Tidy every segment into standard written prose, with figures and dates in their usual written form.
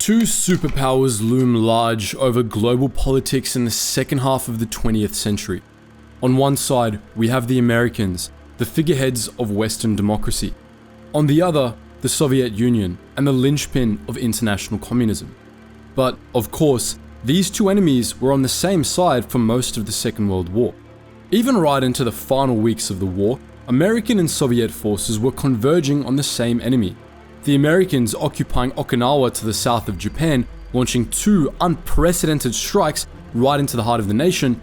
Two superpowers loom large over global politics in the second half of the 20th century. On one side, we have the Americans, the figureheads of Western democracy. On the other, the Soviet Union and the linchpin of international communism. But, of course, these two enemies were on the same side for most of the Second World War. Even right into the final weeks of the war, American and Soviet forces were converging on the same enemy. The Americans occupying Okinawa to the south of Japan, launching two unprecedented strikes right into the heart of the nation,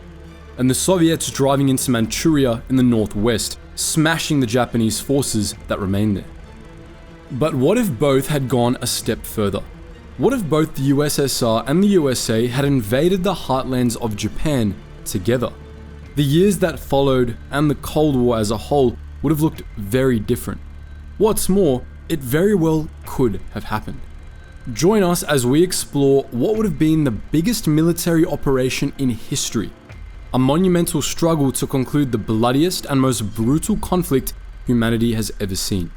and the Soviets driving into Manchuria in the northwest, smashing the Japanese forces that remained there. But what if both had gone a step further? What if both the USSR and the USA had invaded the heartlands of Japan together? The years that followed and the Cold War as a whole would have looked very different. What's more, it very well could have happened. Join us as we explore what would have been the biggest military operation in history, a monumental struggle to conclude the bloodiest and most brutal conflict humanity has ever seen.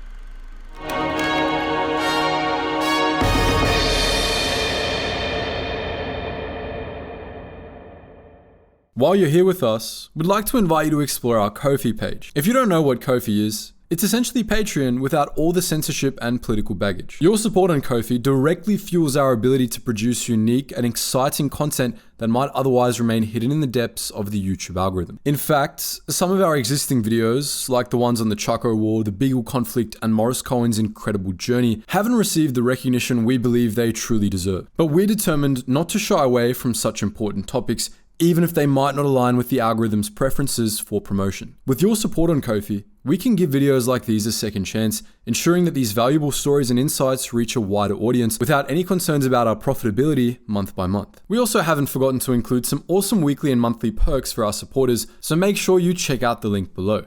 While you're here with us, we'd like to invite you to explore our Ko-fi page. If you don't know what Ko-fi is, it's essentially Patreon without all the censorship and political baggage. Your support on Ko-fi directly fuels our ability to produce unique and exciting content that might otherwise remain hidden in the depths of the YouTube algorithm. In fact, some of our existing videos, like the ones on the Chaco War, the Beagle conflict, and Morris Cohen's incredible journey, haven't received the recognition we believe they truly deserve. But we're determined not to shy away from such important topics, even if they might not align with the algorithm's preferences for promotion. With your support on Ko-fi, we can give videos like these a second chance, ensuring that these valuable stories and insights reach a wider audience without any concerns about our profitability month by month. We also haven't forgotten to include some awesome weekly and monthly perks for our supporters, so make sure you check out the link below.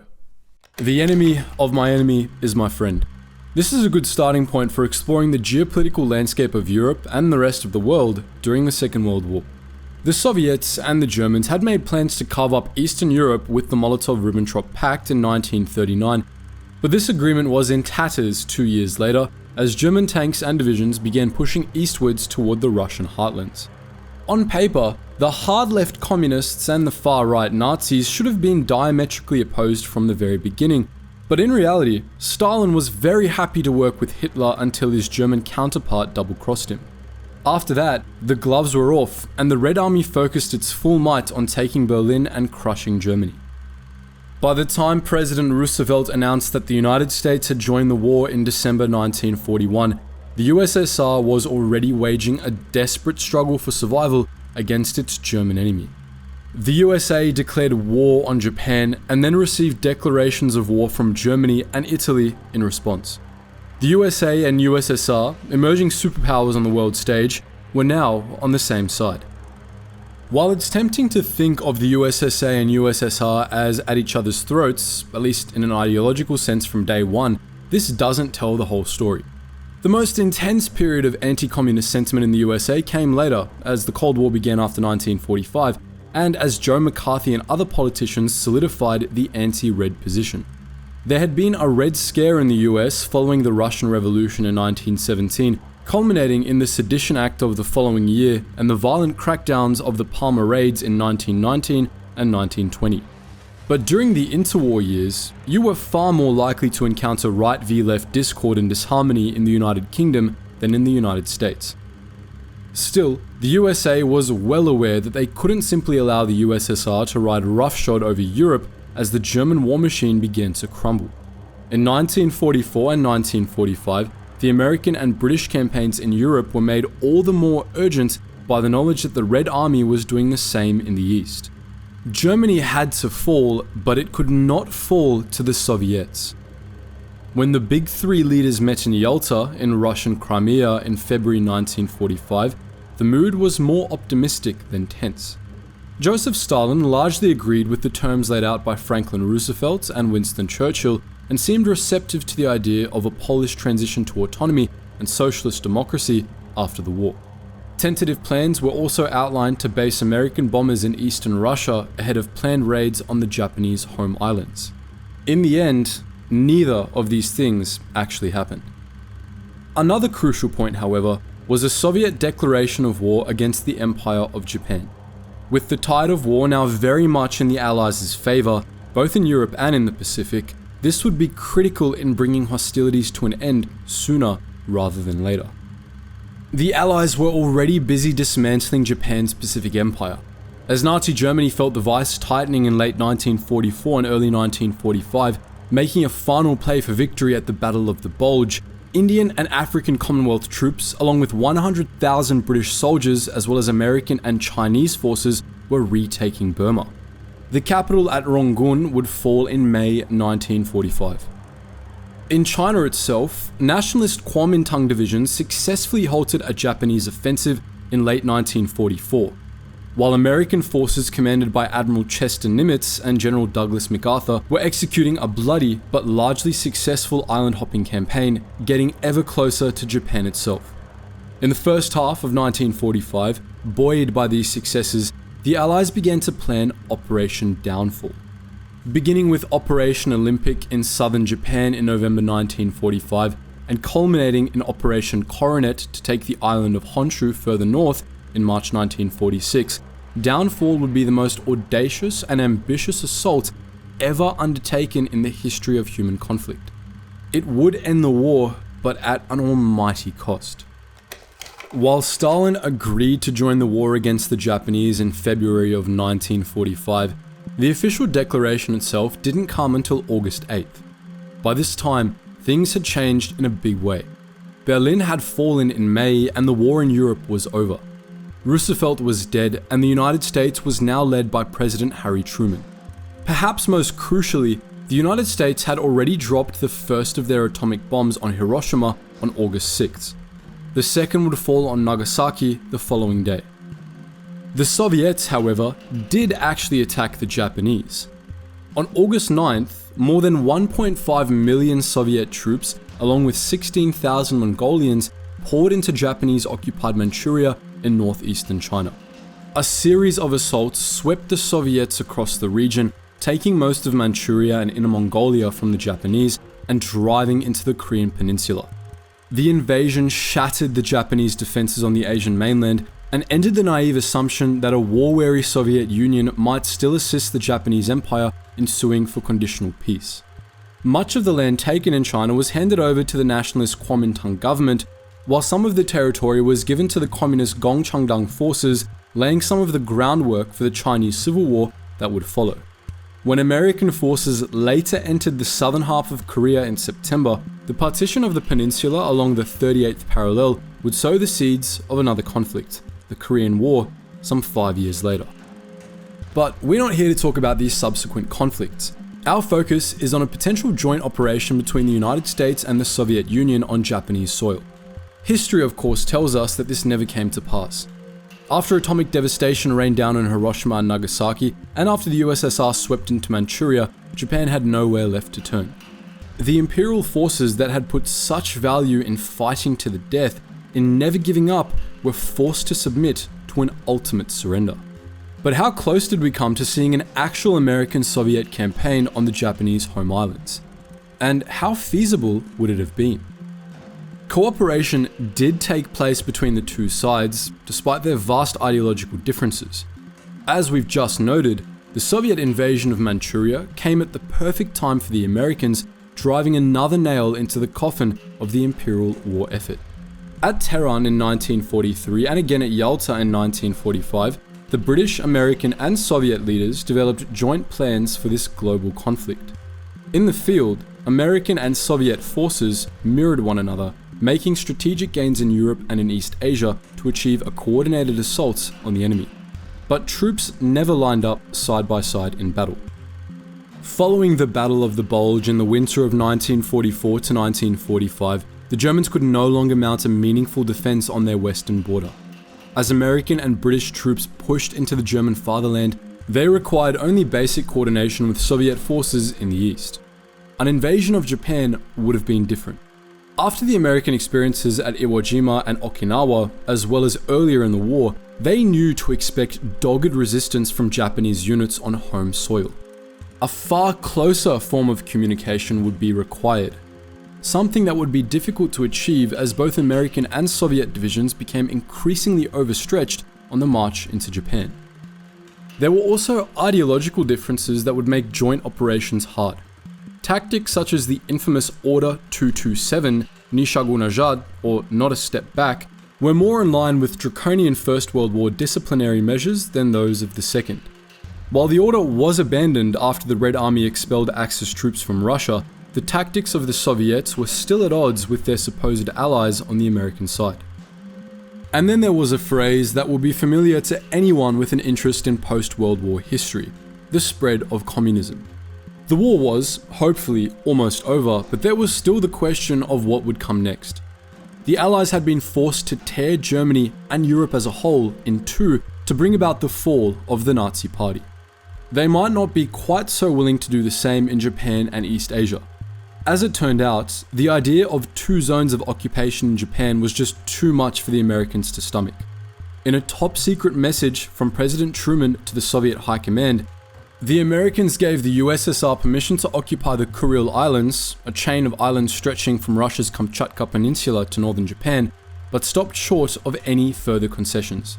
The enemy of my enemy is my friend. This is a good starting point for exploring the geopolitical landscape of Europe and the rest of the world during the Second World War. The Soviets and the Germans had made plans to carve up Eastern Europe with the Molotov-Ribbentrop Pact in 1939, but this agreement was in tatters 2 years later as German tanks and divisions began pushing eastwards toward the Russian heartlands. On paper, the hard-left communists and the far-right Nazis should have been diametrically opposed from the very beginning, but in reality, Stalin was very happy to work with Hitler until his German counterpart double-crossed him. After that, the gloves were off, and the Red Army focused its full might on taking Berlin and crushing Germany. By the time President Roosevelt announced that the United States had joined the war in December 1941, the USSR was already waging a desperate struggle for survival against its German enemy. The USA declared war on Japan and then received declarations of war from Germany and Italy in response. The USA and USSR, emerging superpowers on the world stage, were now on the same side. While it's tempting to think of the USSA and USSR as at each other's throats, at least in an ideological sense from day one, this doesn't tell the whole story. The most intense period of anti-communist sentiment in the USA came later, as the Cold War began after 1945, and as Joe McCarthy and other politicians solidified the anti-Red position. There had been a Red Scare in the US following the Russian Revolution in 1917, culminating in the Sedition Act of the following year and the violent crackdowns of the Palmer Raids in 1919 and 1920. But during the interwar years, you were far more likely to encounter right v left discord and disharmony in the United Kingdom than in the United States. Still, the USA was well aware that they couldn't simply allow the USSR to ride roughshod over Europe as the German war machine began to crumble. In 1944 and 1945, the American and British campaigns in Europe were made all the more urgent by the knowledge that the Red Army was doing the same in the East. Germany had to fall, but it could not fall to the Soviets. When the Big Three leaders met in Yalta in Russian Crimea in February 1945, the mood was more optimistic than tense. Joseph Stalin largely agreed with the terms laid out by Franklin Roosevelt and Winston Churchill and seemed receptive to the idea of a Polish transition to autonomy and socialist democracy after the war. Tentative plans were also outlined to base American bombers in eastern Russia ahead of planned raids on the Japanese home islands. In the end, neither of these things actually happened. Another crucial point, however, was a Soviet declaration of war against the Empire of Japan. With the tide of war now very much in the Allies' favour, both in Europe and in the Pacific, this would be critical in bringing hostilities to an end sooner rather than later. The Allies were already busy dismantling Japan's Pacific Empire. As Nazi Germany felt the vice tightening in late 1944 and early 1945, making a final play for victory at the Battle of the Bulge, Indian and African Commonwealth troops, along with 100,000 British soldiers as well as American and Chinese forces, were retaking Burma. The capital at Rangoon would fall in May 1945. In China itself, nationalist Kuomintang divisions successfully halted a Japanese offensive in late 1944, while American forces commanded by Admiral Chester Nimitz and General Douglas MacArthur were executing a bloody but largely successful island-hopping campaign, getting ever closer to Japan itself. In the first half of 1945, buoyed by these successes, the Allies began to plan Operation Downfall. Beginning with Operation Olympic in southern Japan in November 1945, and culminating in Operation Coronet to take the island of Honshu further north in March 1946, Downfall would be the most audacious and ambitious assault ever undertaken in the history of human conflict. It would end the war, but at an almighty cost. While Stalin agreed to join the war against the Japanese in February of 1945, the official declaration itself didn't come until August 8th. By this time, things had changed in a big way. Berlin had fallen in May and the war in Europe was over. Roosevelt was dead and the United States was now led by President Harry Truman. Perhaps most crucially, the United States had already dropped the first of their atomic bombs on Hiroshima on August 6th. The second would fall on Nagasaki the following day. The Soviets, however, did actually attack the Japanese. On August 9th, more than 1.5 million Soviet troops, along with 16,000 Mongolians, poured into Japanese-occupied Manchuria in northeastern China. A series of assaults swept the Soviets across the region, taking most of Manchuria and Inner Mongolia from the Japanese and driving into the Korean peninsula. The invasion shattered the Japanese defenses on the Asian mainland and ended the naive assumption that a war-weary Soviet Union might still assist the Japanese Empire in suing for conditional peace. Much of the land taken in China was handed over to the nationalist Kuomintang government, while some of the territory was given to the communist Gongchangdang forces, laying some of the groundwork for the Chinese Civil War that would follow. When American forces later entered the southern half of Korea in September, the partition of the peninsula along the 38th parallel would sow the seeds of another conflict, the Korean War, some 5 years later. But we're not here to talk about these subsequent conflicts. Our focus is on a potential joint operation between the United States and the Soviet Union on Japanese soil. History, of course, tells us that this never came to pass. After atomic devastation rained down on Hiroshima and Nagasaki, and after the USSR swept into Manchuria, Japan had nowhere left to turn. The imperial forces that had put such value in fighting to the death, in never giving up, were forced to submit to an ultimate surrender. But how close did we come to seeing an actual American-Soviet campaign on the Japanese home islands? And how feasible would it have been? Cooperation did take place between the two sides, despite their vast ideological differences. As we've just noted, the Soviet invasion of Manchuria came at the perfect time for the Americans, driving another nail into the coffin of the imperial war effort. At Tehran in 1943 and again at Yalta in 1945, the British, American and Soviet leaders developed joint plans for this global conflict. In the field, American and Soviet forces mirrored one another, making strategic gains in Europe and in East Asia to achieve a coordinated assault on the enemy. But troops never lined up side by side in battle. Following the Battle of the Bulge in the winter of 1944 to 1945, the Germans could no longer mount a meaningful defense on their western border. As American and British troops pushed into the German fatherland, they required only basic coordination with Soviet forces in the east. An invasion of Japan would have been different. After the American experiences at Iwo Jima and Okinawa, as well as earlier in the war, they knew to expect dogged resistance from Japanese units on home soil. A far closer form of communication would be required. something that would be difficult to achieve as both American and Soviet divisions became increasingly overstretched on the march into Japan. There were also ideological differences that would make joint operations hard. Tactics such as the infamous Order 227, Nishagu Najad, or Not a Step Back, were more in line with draconian First World War disciplinary measures than those of the Second. While the order was abandoned after the Red Army expelled Axis troops from Russia, the tactics of the Soviets were still at odds with their supposed allies on the American side. And then there was a phrase that will be familiar to anyone with an interest in post-World War history: the spread of communism. The war was, hopefully, almost over, but there was still the question of what would come next. The Allies had been forced to tear Germany and Europe as a whole in two to bring about the fall of the Nazi Party. They might not be quite so willing to do the same in Japan and East Asia. As it turned out, the idea of two zones of occupation in Japan was just too much for the Americans to stomach. In a top-secret message from President Truman to the Soviet High Command, the Americans gave the USSR permission to occupy the Kuril Islands, a chain of islands stretching from Russia's Kamchatka Peninsula to northern Japan, but stopped short of any further concessions.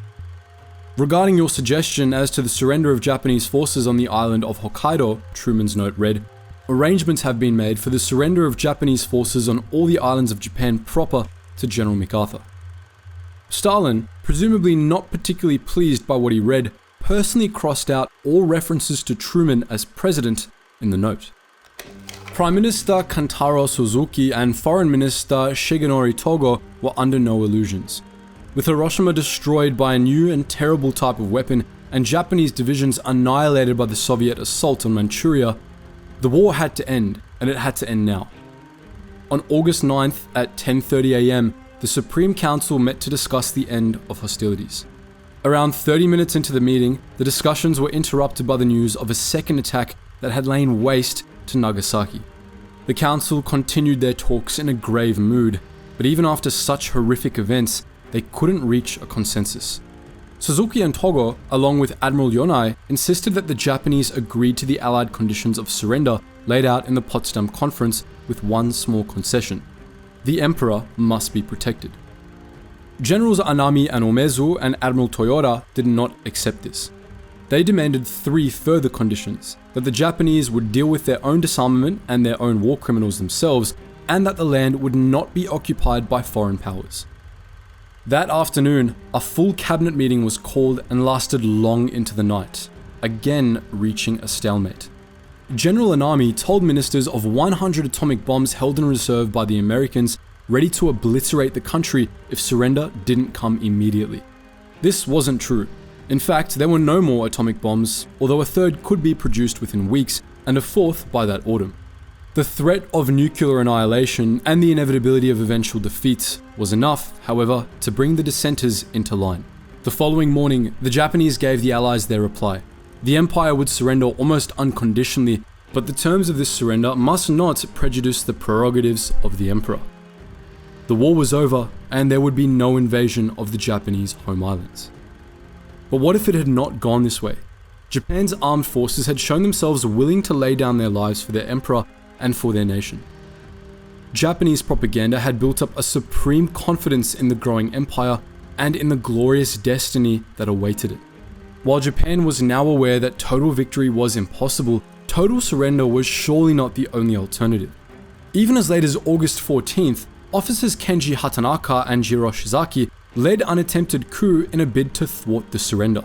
Regarding your suggestion as to the surrender of Japanese forces on the island of Hokkaido, Truman's note read, arrangements have been made for the surrender of Japanese forces on all the islands of Japan proper to General MacArthur. Stalin, presumably not particularly pleased by what he read, personally crossed out all references to Truman as president in the note. Prime Minister Kantaro Suzuki and Foreign Minister Shigenori Togo were under no illusions. With Hiroshima destroyed by a new and terrible type of weapon and Japanese divisions annihilated by the Soviet assault on Manchuria, the war had to end, and it had to end now. On August 9th at 10:30 AM, the Supreme Council met to discuss the end of hostilities. Around 30 minutes into the meeting, the discussions were interrupted by the news of a second attack that had lain waste to Nagasaki. The council continued their talks in a grave mood, but even after such horrific events, they couldn't reach a consensus. Suzuki and Togo, along with Admiral Yonai, insisted that the Japanese agreed to the Allied conditions of surrender laid out in the Potsdam Conference with one small concession: the Emperor must be protected. Generals Anami and Omezu and Admiral Toyota did not accept this. They demanded three further conditions: that the Japanese would deal with their own disarmament and their own war criminals themselves, and that the land would not be occupied by foreign powers. That afternoon, a full cabinet meeting was called and lasted long into the night, again reaching a stalemate. General Anami told ministers of 100 atomic bombs held in reserve by the Americans, ready to obliterate the country if surrender didn't come immediately. This wasn't true. In fact, there were no more atomic bombs, although a third could be produced within weeks, and a fourth by that autumn. The threat of nuclear annihilation and the inevitability of eventual defeat was enough, however, to bring the dissenters into line. The following morning, the Japanese gave the Allies their reply. The Empire would surrender almost unconditionally, but the terms of this surrender must not prejudice the prerogatives of the Emperor. The war was over, and there would be no invasion of the Japanese home islands. But what if it had not gone this way? Japan's armed forces had shown themselves willing to lay down their lives for their Emperor and for their nation. Japanese propaganda had built up a supreme confidence in the growing empire and in the glorious destiny that awaited it. While Japan was now aware that total victory was impossible, total surrender was surely not the only alternative. Even as late as August 14th, officers Kenji Hatanaka and Jiro Shizaki led an attempted coup in a bid to thwart the surrender.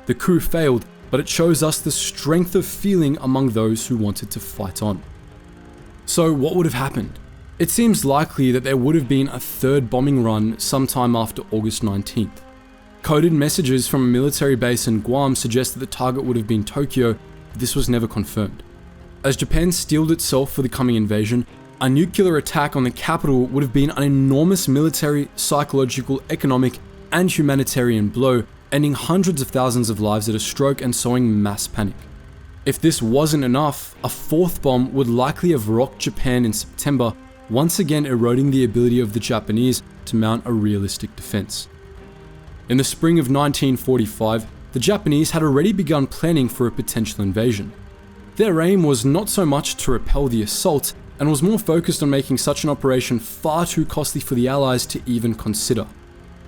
The coup failed, but it shows us the strength of feeling among those who wanted to fight on. So what would have happened? It seems likely that there would have been a third bombing run sometime after August 19th. Coded messages from a military base in Guam suggest that the target would have been Tokyo, but this was never confirmed. As Japan steeled itself for the coming invasion, a nuclear attack on the capital would have been an enormous military, psychological, economic, and humanitarian blow, ending hundreds of thousands of lives at a stroke and sowing mass panic. If this wasn't enough, a fourth bomb would likely have rocked Japan in September, once again eroding the ability of the Japanese to mount a realistic defense. In the spring of 1945, the Japanese had already begun planning for a potential invasion. Their aim was not so much to repel the assault and was more focused on making such an operation far too costly for the Allies to even consider.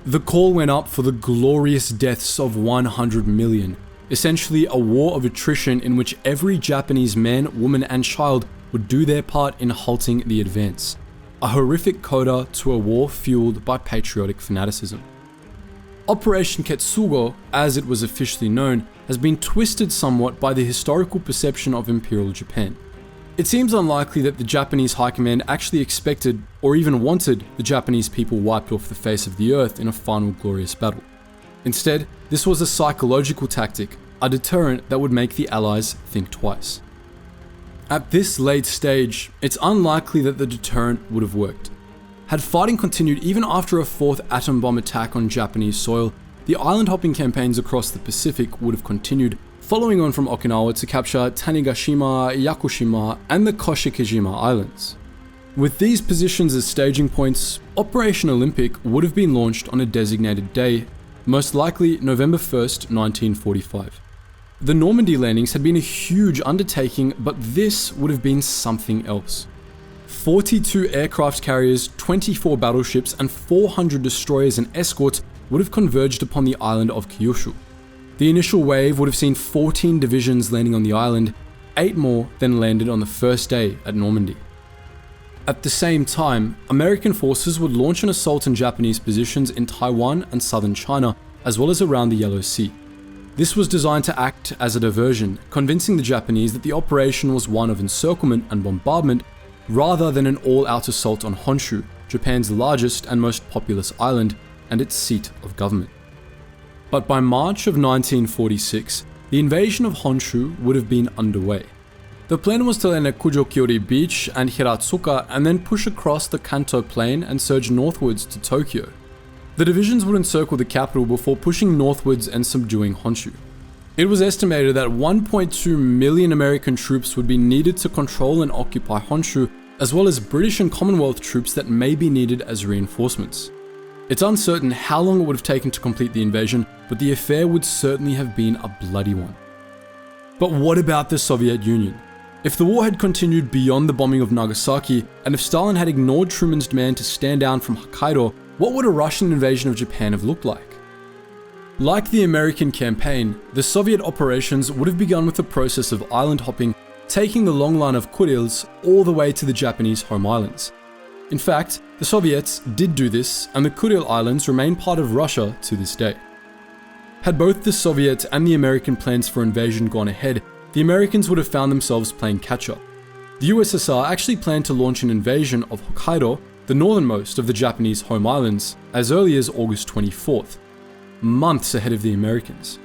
The call went up for the glorious deaths of 100 million, essentially a war of attrition in which every Japanese man, woman, and child would do their part in halting the advance. A horrific coda to a war fueled by patriotic fanaticism. Operation Ketsugo, as it was officially known, has been twisted somewhat by the historical perception of Imperial Japan. It seems unlikely that the Japanese High Command actually expected or even wanted the Japanese people wiped off the face of the earth in a final glorious battle. Instead, this was a psychological tactic, a deterrent that would make the Allies think twice. At this late stage, it's unlikely that the deterrent would have worked. Had fighting continued even after a fourth atom bomb attack on Japanese soil, the island hopping campaigns across the Pacific would have continued, following on from Okinawa to capture Tanegashima, Yakushima, and the Koshikijima Islands. With these positions as staging points, Operation Olympic would have been launched on a designated day, most likely November 1st, 1945. The Normandy landings had been a huge undertaking, but this would have been something else. 42 aircraft carriers, 24 battleships, and 400 destroyers and escorts would have converged upon the island of Kyushu. The initial wave would have seen 14 divisions landing on the island, 8 more than landed on the first day at Normandy. At the same time, American forces would launch an assault on Japanese positions in Taiwan and southern China, as well as around the Yellow Sea. This was designed to act as a diversion, convincing the Japanese that the operation was one of encirclement and bombardment rather than an all-out assault on Honshu, Japan's largest and most populous island and its seat of government. But by March of 1946, the invasion of Honshu would have been underway. The plan was to land at Kujokyori Beach and Hiratsuka and then push across the Kanto Plain and surge northwards to Tokyo. The divisions would encircle the capital before pushing northwards and subduing Honshu. It was estimated that 1.2 million American troops would be needed to control and occupy Honshu, as well as British and Commonwealth troops that may be needed as reinforcements. It's uncertain how long it would have taken to complete the invasion, but the affair would certainly have been a bloody one. But what about the Soviet Union? If the war had continued beyond the bombing of Nagasaki, and if Stalin had ignored Truman's demand to stand down from Hokkaido, what would a Russian invasion of Japan have looked like? Like the American campaign, the Soviet operations would have begun with the process of island hopping, taking the long line of Kurils all the way to the Japanese home islands. In fact, the Soviets did do this, and the Kuril Islands remain part of Russia to this day. Had both the Soviet and the American plans for invasion gone ahead, the Americans would have found themselves playing catch-up. The USSR actually planned to launch an invasion of Hokkaido, the northernmost of the Japanese home islands, as early as August 24th, months ahead of the Americans.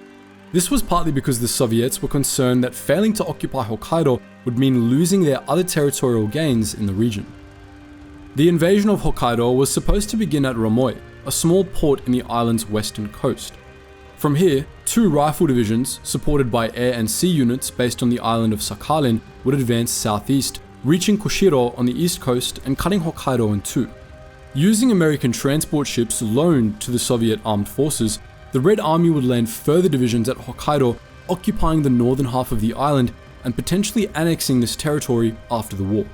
This was partly because the Soviets were concerned that failing to occupy Hokkaido would mean losing their other territorial gains in the region. The invasion of Hokkaido was supposed to begin at Romoi, a small port in the island's western coast. From here, 2 rifle divisions, supported by air and sea units based on the island of Sakhalin, would advance southeast, reaching Kushiro on the east coast and cutting Hokkaido in 2. Using American transport ships loaned to the Soviet armed forces, the Red Army would land further divisions at Hokkaido, occupying the northern half of the island and potentially annexing this territory after the war.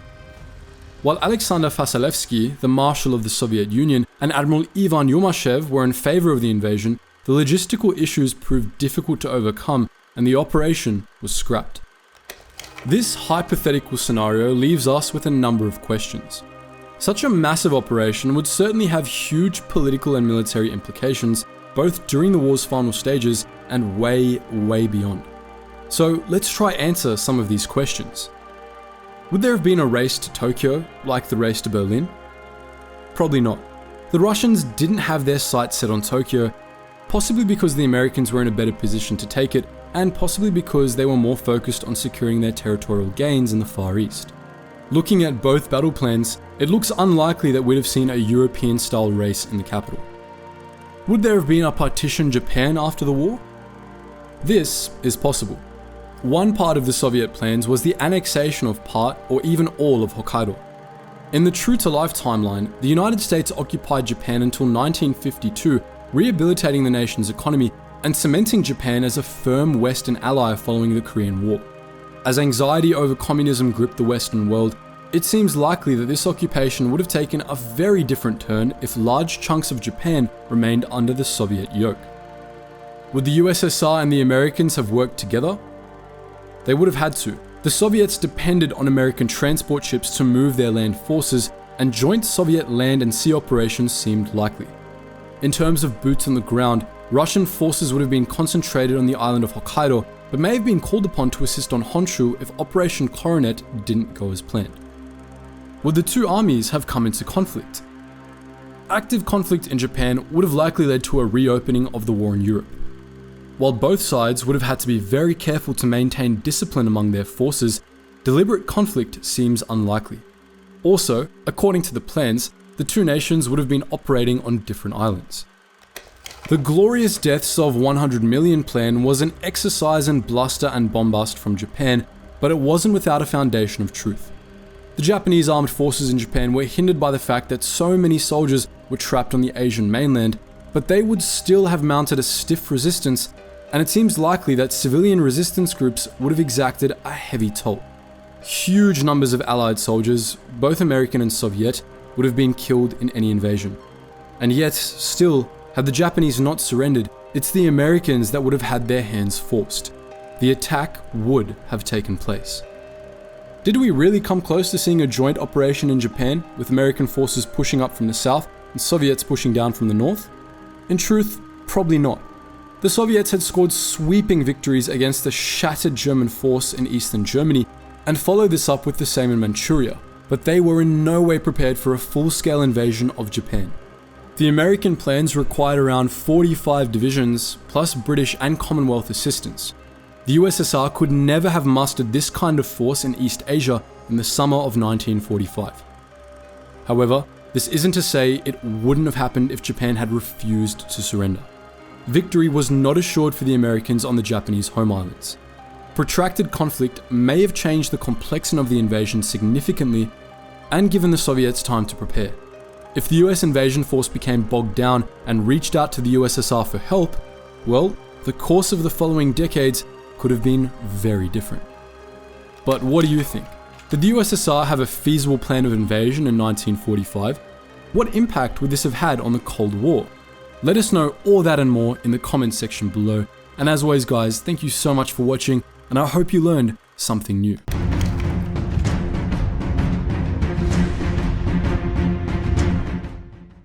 While Alexander Vasilevsky, the Marshal of the Soviet Union, and Admiral Ivan Yumashev were in favor of the invasion, the logistical issues proved difficult to overcome and the operation was scrapped. This hypothetical scenario leaves us with a number of questions. Such a massive operation would certainly have huge political and military implications, both during the war's final stages and way beyond. So let's try answer some of these questions. Would there have been a race to Tokyo, like the race to Berlin? Probably not. The Russians didn't have their sights set on Tokyo, possibly because the Americans were in a better position to take it, and possibly because they were more focused on securing their territorial gains in the Far East. Looking at both battle plans, it looks unlikely that we'd have seen a European-style race in the capital. Would there have been a partitioned Japan after the war? This is possible. One part of the Soviet plans was the annexation of part or even all of Hokkaido. In the true-to-life timeline, the United States occupied Japan until 1952, rehabilitating the nation's economy and cementing Japan as a firm Western ally following the Korean War. As anxiety over communism gripped the Western world, It seems likely that this occupation would have taken a very different turn if large chunks of Japan remained under the Soviet yoke. Would the USSR and the Americans have worked together? They would have had to. The Soviets depended on American transport ships to move their land forces, and joint Soviet land and sea operations seemed likely. In terms of boots on the ground, Russian forces would have been concentrated on the island of Hokkaido, but may have been called upon to assist on Honshu if Operation Coronet didn't go as planned. Would the two armies have come into conflict? Active conflict in Japan would have likely led to a reopening of the war in Europe. While both sides would have had to be very careful to maintain discipline among their forces, deliberate conflict seems unlikely. Also, according to the plans, the two nations would have been operating on different islands. The glorious deaths of 100 million plan was an exercise in bluster and bombast from Japan, but it wasn't without a foundation of truth. The Japanese armed forces in Japan were hindered by the fact that so many soldiers were trapped on the Asian mainland, but they would still have mounted a stiff resistance, and it seems likely that civilian resistance groups would have exacted a heavy toll. Huge numbers of Allied soldiers, both American and Soviet, would have been killed in any invasion. And yet, still, had the Japanese not surrendered, it's the Americans that would have had their hands forced. The attack would have taken place. Did we really come close to seeing a joint operation in Japan, with American forces pushing up from the south and Soviets pushing down from the north? In truth, probably not. The Soviets had scored sweeping victories against the shattered German force in eastern Germany, and followed this up with the same in Manchuria, but they were in no way prepared for a full-scale invasion of Japan. The American plans required around 45 divisions, plus British and Commonwealth assistance. The USSR could never have mustered this kind of force in East Asia in the summer of 1945. However, this isn't to say it wouldn't have happened if Japan had refused to surrender. Victory was not assured for the Americans on the Japanese home islands. Protracted conflict may have changed the complexion of the invasion significantly and given the Soviets time to prepare. If the US invasion force became bogged down and reached out to the USSR for help, well, the course of the following decades could have been very different. But what do you think? Did the USSR have a feasible plan of invasion in 1945? What impact would this have had on the Cold War? Let us know all that and more in the comments section below. And as always guys, thank you so much for watching, and I hope you learned something new.